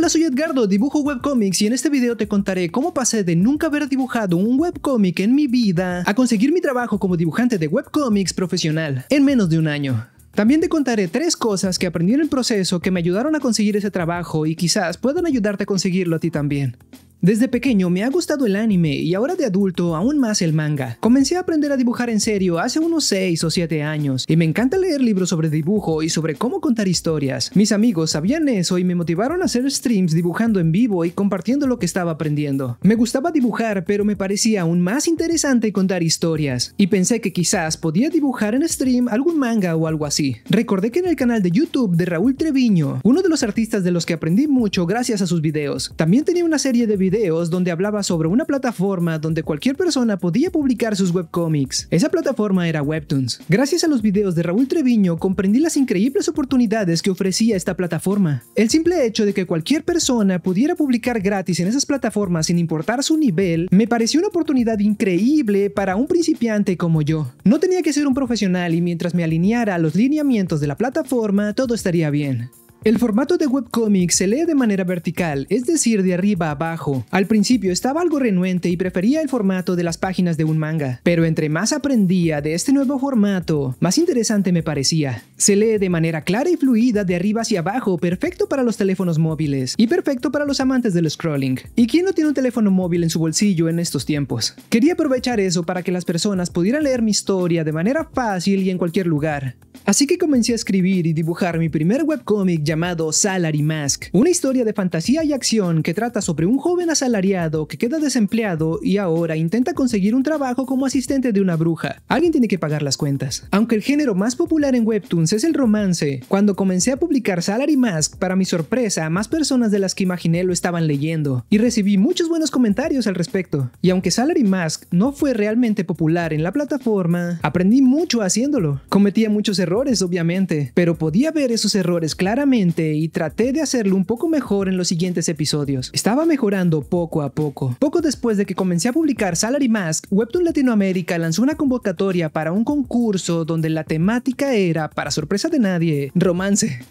Hola, soy Edgardo, dibujo webcomics y en este video te contaré cómo pasé de nunca haber dibujado un webcomic en mi vida a conseguir mi trabajo como dibujante de webcomics profesional en menos de un año. También te contaré 3 cosas que aprendí en el proceso que me ayudaron a conseguir ese trabajo y quizás puedan ayudarte a conseguirlo a ti también. Desde pequeño me ha gustado el anime y ahora de adulto aún más el manga. Comencé a aprender a dibujar en serio hace unos 6 o 7 años y me encanta leer libros sobre dibujo y sobre cómo contar historias. Mis amigos sabían eso y me motivaron a hacer streams dibujando en vivo y compartiendo lo que estaba aprendiendo. Me gustaba dibujar, pero me parecía aún más interesante contar historias y pensé que quizás podía dibujar en stream algún manga o algo así. Recordé que en el canal de YouTube de Raúl Treviño, uno de los artistas de los que aprendí mucho gracias a sus videos, también tenía una serie de videos donde hablaba sobre una plataforma donde cualquier persona podía publicar sus webcomics. Esa plataforma era Webtoons. Gracias a los videos de Raúl Treviño comprendí las increíbles oportunidades que ofrecía esta plataforma. El simple hecho de que cualquier persona pudiera publicar gratis en esas plataformas sin importar su nivel me pareció una oportunidad increíble para un principiante como yo. No tenía que ser un profesional y mientras me alineara a los lineamientos de la plataforma todo estaría bien. El formato de webcomic se lee de manera vertical, es decir, de arriba a abajo. Al principio estaba algo renuente y prefería el formato de las páginas de un manga, pero entre más aprendía de este nuevo formato, más interesante me parecía. Se lee de manera clara y fluida de arriba hacia abajo, perfecto para los teléfonos móviles y perfecto para los amantes del scrolling. ¿Y quién no tiene un teléfono móvil en su bolsillo en estos tiempos? Quería aprovechar eso para que las personas pudieran leer mi historia de manera fácil y en cualquier lugar. Así que comencé a escribir y dibujar mi primer webcomic llamado Salary Mask, una historia de fantasía y acción que trata sobre un joven asalariado que queda desempleado y ahora intenta conseguir un trabajo como asistente de una bruja. Alguien tiene que pagar las cuentas. Aunque el género más popular en Webtoons es el romance, cuando comencé a publicar Salary Mask, para mi sorpresa, más personas de las que imaginé lo estaban leyendo y recibí muchos buenos comentarios al respecto. Y aunque Salary Mask no fue realmente popular en la plataforma, aprendí mucho haciéndolo. Cometía muchos errores obviamente, pero podía ver esos errores claramente y traté de hacerlo un poco mejor en los siguientes episodios. Estaba mejorando poco a poco. Poco después de que comencé a publicar Salary Mask, Webtoon Latinoamérica lanzó una convocatoria para un concurso donde la temática era, para sorpresa de nadie, romance.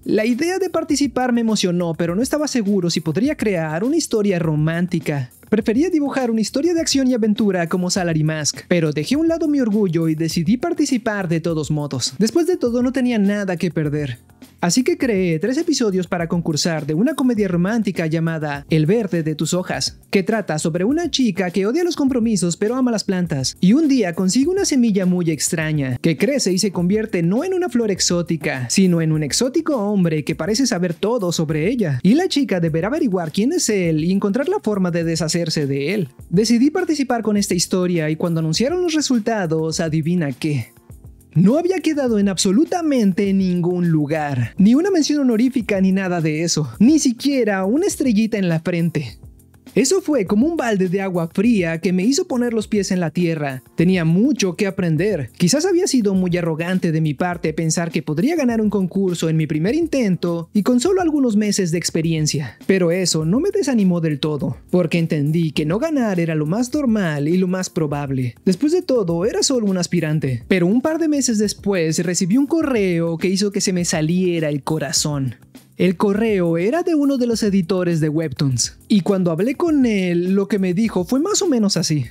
La idea de participar me emocionó, pero no estaba seguro si podría crear una historia romántica. Prefería dibujar una historia de acción y aventura como Salary Mask, pero dejé a un lado mi orgullo y decidí participar de todos modos. Después de todo no tenía nada que perder. Así que creé 3 episodios para concursar de una comedia romántica llamada El verde de tus hojas, que trata sobre una chica que odia los compromisos pero ama las plantas, y un día consigue una semilla muy extraña, que crece y se convierte no en una flor exótica, sino en un exótico hombre que parece saber todo sobre ella, y la chica deberá averiguar quién es él y encontrar la forma de deshacerse de él. Decidí participar con esta historia y cuando anunciaron los resultados, adivina qué. No había quedado en absolutamente ningún lugar, ni una mención honorífica ni nada de eso, ni siquiera una estrellita en la frente. Eso fue como un balde de agua fría que me hizo poner los pies en la tierra. Tenía mucho que aprender. Quizás había sido muy arrogante de mi parte pensar que podría ganar un concurso en mi primer intento y con solo algunos meses de experiencia. Pero eso no me desanimó del todo, porque entendí que no ganar era lo más normal y lo más probable. Después de todo, era solo un aspirante. Pero un par de meses después recibí un correo que hizo que se me saliera el corazón. El correo era de uno de los editores de Webtoons, y cuando hablé con él, lo que me dijo fue más o menos así.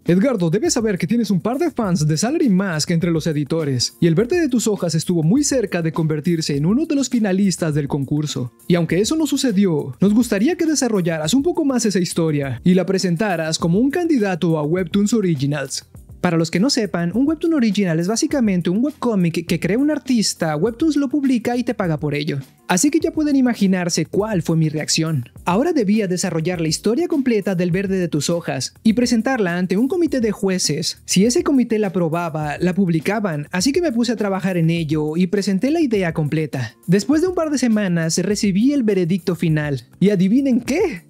Edgardo, debes saber que tienes un par de fans de Salary Mask entre los editores, y el verde de tus hojas estuvo muy cerca de convertirse en uno de los finalistas del concurso. Y aunque eso no sucedió, nos gustaría que desarrollaras un poco más esa historia, y la presentaras como un candidato a Webtoons Originals. Para los que no sepan, un Webtoon Original es básicamente un webcomic que crea un artista, Webtoons lo publica y te paga por ello. Así que ya pueden imaginarse cuál fue mi reacción. Ahora debía desarrollar la historia completa del verde de tus hojas y presentarla ante un comité de jueces. Si ese comité la aprobaba, la publicaban, así que me puse a trabajar en ello y presenté la idea completa. Después de un par de semanas recibí el veredicto final. ¿Y adivinen qué?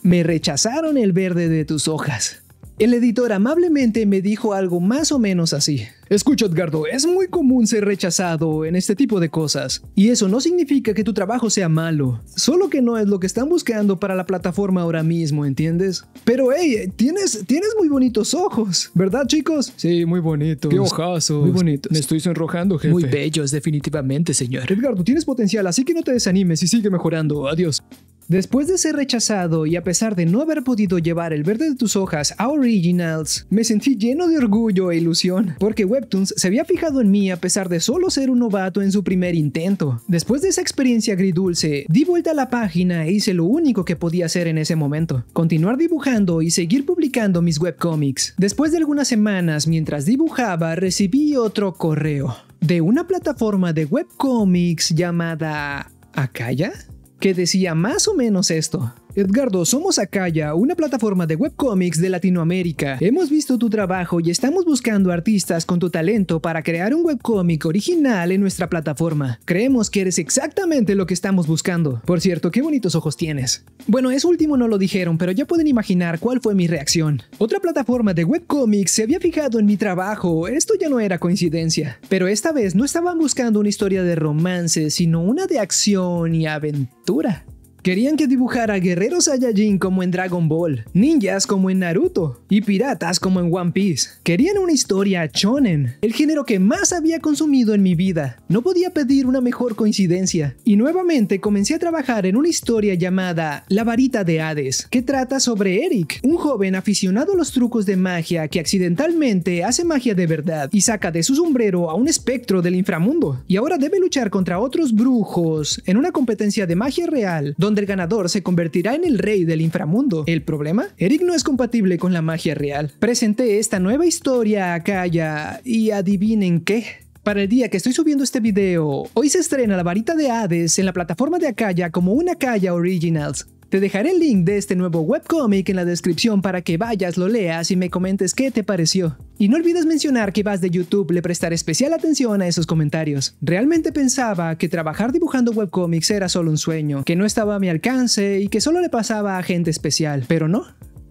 Me rechazaron el verde de tus hojas. El editor amablemente me dijo algo más o menos así. Escucha, Edgardo, es muy común ser rechazado en este tipo de cosas. Y eso no significa que tu trabajo sea malo. Solo que no es lo que están buscando para la plataforma ahora mismo, ¿entiendes? Pero hey, tienes muy bonitos ojos, ¿verdad, chicos? Sí, muy bonitos. Qué ojazos. Muy bonitos. Me estoy sonrojando, jefe. Muy bellos, definitivamente, señor. Edgardo, tienes potencial, así que no te desanimes y sigue mejorando. Adiós. Después de ser rechazado y a pesar de no haber podido llevar El verde de tus hojas a Originals, me sentí lleno de orgullo e ilusión, porque Webtoons se había fijado en mí a pesar de solo ser un novato en su primer intento. Después de esa experiencia agridulce, di vuelta a la página e hice lo único que podía hacer en ese momento: continuar dibujando y seguir publicando mis webcomics. Después de algunas semanas, mientras dibujaba, recibí otro correo de una plataforma de webcomics llamada Akaya, que decía más o menos esto: Edgardo, somos Akaya, una plataforma de webcomics de Latinoamérica. Hemos visto tu trabajo y estamos buscando artistas con tu talento para crear un webcomic original en nuestra plataforma. Creemos que eres exactamente lo que estamos buscando. Por cierto, qué bonitos ojos tienes. Bueno, eso último no lo dijeron, pero ya pueden imaginar cuál fue mi reacción. Otra plataforma de webcomics se había fijado en mi trabajo. Esto ya no era coincidencia. Pero esta vez no estaban buscando una historia de romance, sino una de acción y aventura. Querían que dibujara guerreros Saiyajin como en Dragon Ball, ninjas como en Naruto y piratas como en One Piece. Querían una historia shonen, el género que más había consumido en mi vida. No podía pedir una mejor coincidencia. Y nuevamente comencé a trabajar en una historia llamada La varita de Hades, que trata sobre Eric, un joven aficionado a los trucos de magia que accidentalmente hace magia de verdad y saca de su sombrero a un espectro del inframundo. Y ahora debe luchar contra otros brujos en una competencia de magia real, donde el ganador se convertirá en el rey del inframundo. ¿El problema? Eric no es compatible con la magia real. Presenté esta nueva historia a Akaya y adivinen qué. Para el día que estoy subiendo este video, hoy se estrena La varita de Hades en la plataforma de Akaya como una Akaya Originals. Te dejaré el link de este nuevo webcomic en la descripción para que vayas, lo leas y me comentes qué te pareció. Y no olvides mencionar que vas de YouTube, le prestaré especial atención a esos comentarios. Realmente pensaba que trabajar dibujando webcomics era solo un sueño, que no estaba a mi alcance y que solo le pasaba a gente especial, pero no.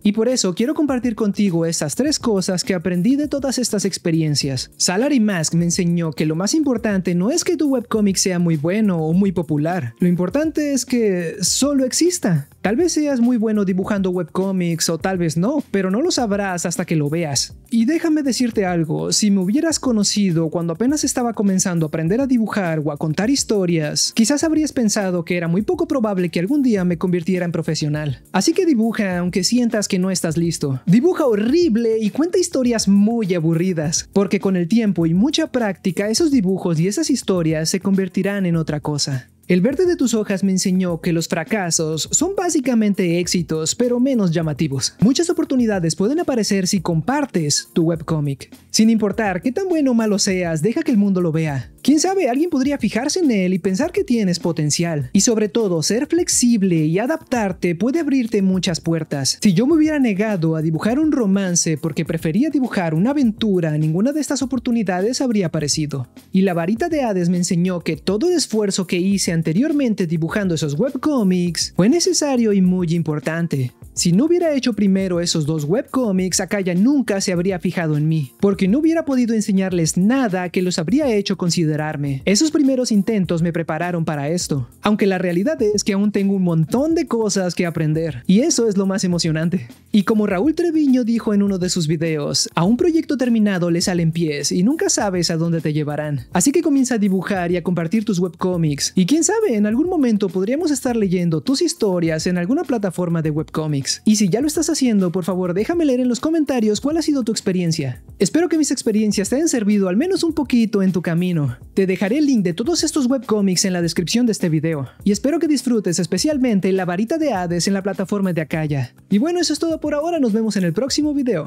Y por eso quiero compartir contigo estas 3 cosas que aprendí de todas estas experiencias. Salary Mask me enseñó que lo más importante no es que tu webcomic sea muy bueno o muy popular. Lo importante es que solo exista. Tal vez seas muy bueno dibujando webcomics o tal vez no, pero no lo sabrás hasta que lo veas. Y déjame decirte algo, si me hubieras conocido cuando apenas estaba comenzando a aprender a dibujar o a contar historias, quizás habrías pensado que era muy poco probable que algún día me convirtiera en profesional. Así que dibuja aunque sientas que no estás listo. Dibuja horrible y cuenta historias muy aburridas, porque con el tiempo y mucha práctica esos dibujos y esas historias se convertirán en otra cosa. El verde de tus hojas me enseñó que los fracasos son básicamente éxitos, pero menos llamativos. Muchas oportunidades pueden aparecer si compartes tu webcomic. Sin importar qué tan bueno o malo seas, deja que el mundo lo vea. Quién sabe, alguien podría fijarse en él y pensar que tienes potencial. Y sobre todo, ser flexible y adaptarte puede abrirte muchas puertas. Si yo me hubiera negado a dibujar un romance porque prefería dibujar una aventura, ninguna de estas oportunidades habría aparecido. Y la varita de Hades me enseñó que todo el esfuerzo que hice anteriormente dibujando esos webcomics fue necesario y muy importante. Si no hubiera hecho primero esos 2 webcomics, Akaya nunca se habría fijado en mí, porque no hubiera podido enseñarles nada que los habría hecho considerarme. Esos primeros intentos me prepararon para esto, aunque la realidad es que aún tengo un montón de cosas que aprender, y eso es lo más emocionante. Y como Raúl Treviño dijo en uno de sus videos, a un proyecto terminado le salen pies y nunca sabes a dónde te llevarán. Así que comienza a dibujar y a compartir tus webcomics, y quién sabe, en algún momento podríamos estar leyendo tus historias en alguna plataforma de webcomics. Y si ya lo estás haciendo, por favor déjame leer en los comentarios cuál ha sido tu experiencia. Espero que mis experiencias te hayan servido al menos un poquito en tu camino. Te dejaré el link de todos estos webcomics en la descripción de este video. Y espero que disfrutes especialmente La varita de Hades en la plataforma de Akaya. Y bueno, eso es todo por ahora, nos vemos en el próximo video.